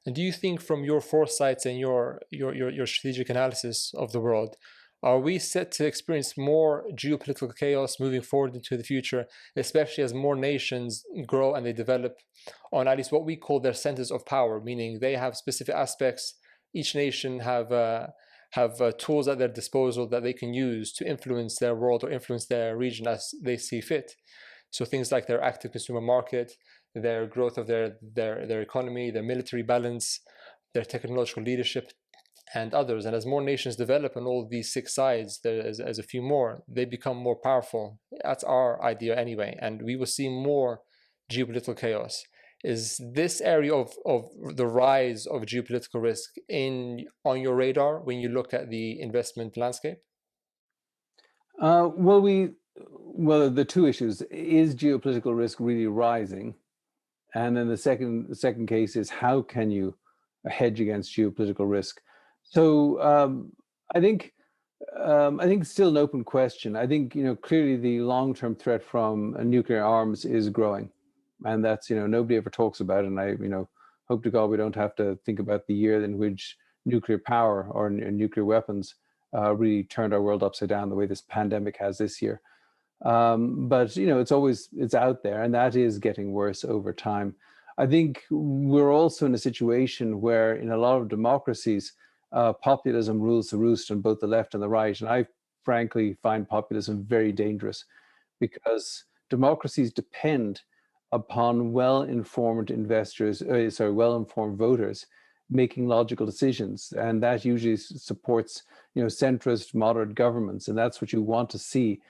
And do you think, from your foresights and your strategic analysis of the world, are we set to experience more geopolitical chaos moving forward into the future, especially as more nations grow and they develop on at least what we call their centers of power, meaning they have specific aspects. Each nation have tools at their disposal that they can use to influence their world or influence their region as they see fit. So things like their active consumer market, their growth of their economy, their military balance, their technological leadership, and others. And as more nations develop on all these six sides, as a few more, they become more powerful. That's our idea anyway. And we will see more geopolitical chaos. Is this area of the rise of geopolitical risk on your radar when you look at the investment landscape? Uh, well, we well, the two issues: is geopolitical risk really rising? And then the second case is, how can you hedge against geopolitical risk? So I think it's still an open question. I think, clearly the long-term threat from nuclear arms is growing, and that's, nobody ever talks about it. And I, hope to God we don't have to think about the year in which nuclear power or nuclear weapons really turned our world upside down the way this pandemic has this year. But it's out there, and that is getting worse over time. I think we're also in a situation where, in a lot of democracies, populism rules the roost on both the left and the right, and I frankly find populism very dangerous, because democracies depend upon well-informed well-informed voters making logical decisions, and that usually supports, centrist, moderate governments, and that's what you want to see.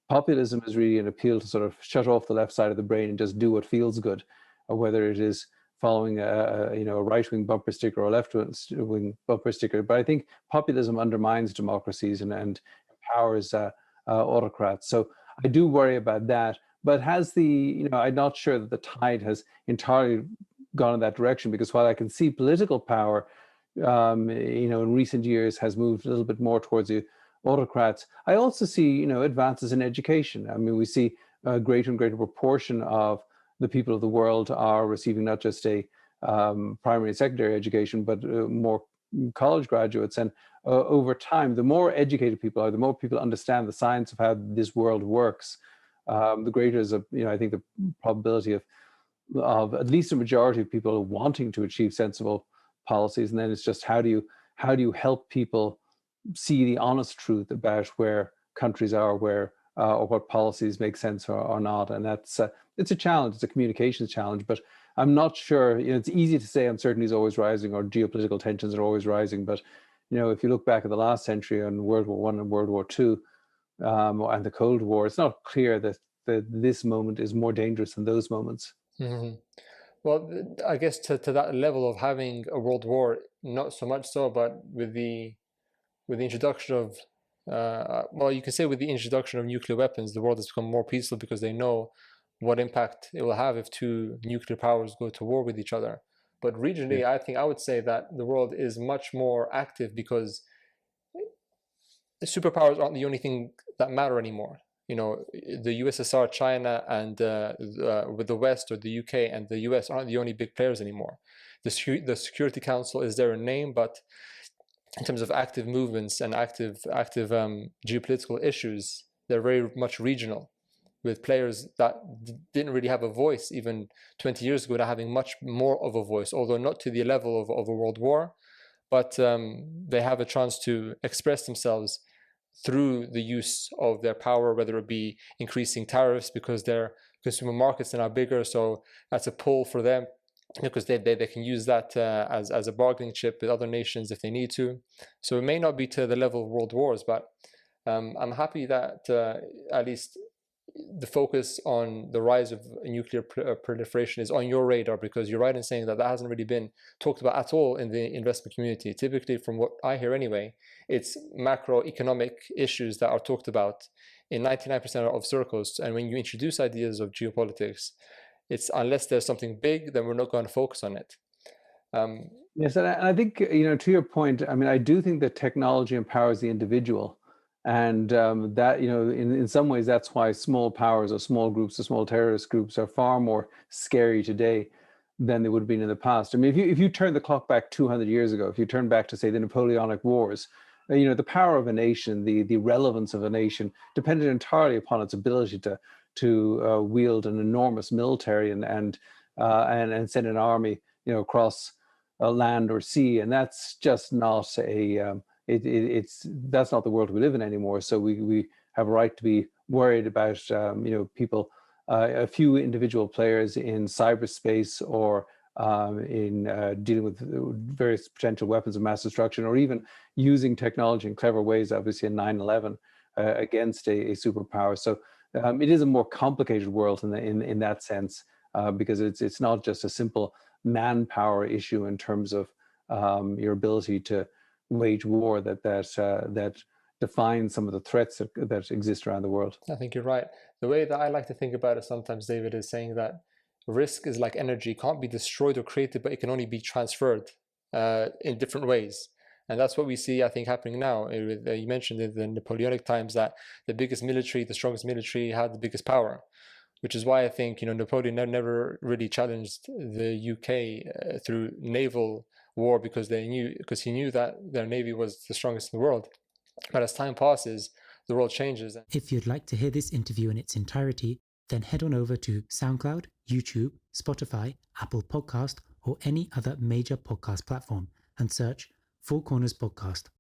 Populism is really an appeal to sort of shut off the left side of the brain and just do what feels good, or whether it is following a right-wing bumper sticker or a left-wing bumper sticker. But I think populism undermines democracies and empowers autocrats. So I do worry about that. But I'm not sure that the tide has entirely gone in that direction, because while I can see political power, in recent years has moved a little bit more towards the autocrats, I also see, advances in education. I mean, we see a greater and greater proportion of the people of the world are receiving not just a primary and secondary education, but more college graduates. And over time, the more educated people are, the more people understand the science of how this world works, the greater is, I think, the probability of at least a majority of people wanting to achieve sensible policies. And then it's just, how do you help people see the honest truth about where countries are, where or what policies make sense or not. And that's it's a challenge. It's a communications challenge. But I'm not sure. It's easy to say uncertainty is always rising or geopolitical tensions are always rising. But if you look back at the last century on World War One and World War Two, and the Cold War, it's not clear that this moment is more dangerous than those moments. Mhm. Well, I guess to that level of having a world war, not so much so, but with the introduction of, well, you can say with the introduction of nuclear weapons, the world has become more peaceful because they know what impact it will have if two nuclear powers go to war with each other. But Yeah. regionally, I think I would say that the world is much more active because the superpowers aren't the only thing that matter anymore. The USSR, China, and with the West, or the UK and the US, aren't the only big players anymore. The Security Council is there in name, but in terms of active movements and active geopolitical issues, they're very much regional, with players that didn't really have a voice even 20 years ago, now having much more of a voice, although not to the level of a world war, but they have a chance to express themselves through the use of their power, whether it be increasing tariffs because their consumer markets are now bigger, so that's a pull for them, because they can use that as a bargaining chip with other nations if they need to. So it may not be to the level of world wars, but I'm happy that at least the focus on the rise of nuclear proliferation is on your radar, because you're right in saying that hasn't really been talked about at all in the investment community. Typically, from what I hear anyway, it's macroeconomic issues that are talked about in 99% of circles. And when you introduce ideas of geopolitics, it's, unless there's something big, then we're not going to focus on it. Um, Yes, and I think, to your point, I mean, I do think that technology empowers the individual, and that, in some ways, that's why small powers or small groups or small terrorist groups are far more scary today, than they would have been in the past. I mean, if you turn the clock back 200 years ago, if you turn back to say the Napoleonic Wars, the power of a nation, the relevance of a nation depended entirely upon its ability to wield an enormous military and send an army, across land or sea, and that's just not that's not the world we live in anymore. So we have a right to be worried about people, a few individual players in cyberspace or in dealing with various potential weapons of mass destruction, or even using technology in clever ways, obviously in 9/11 against a superpower. So it is a more complicated world in that sense, because it's not just a simple manpower issue in terms of your ability to wage war that defines some of the threats that exist around the world. I think you're right. The way that I like to think about it sometimes, David, is saying that risk is like energy. It can't be destroyed or created, but it can only be transferred in different ways. And that's what we see, I think, happening now. You mentioned in the Napoleonic times that the biggest military, the strongest military had the biggest power, which is why I think, Napoleon never really challenged the UK through naval war because he knew that their navy was the strongest in the world. But as time passes, the world changes. If you'd like to hear this interview in its entirety, then head on over to SoundCloud, YouTube, Spotify, Apple Podcast, or any other major podcast platform and search Four Corners Podcast.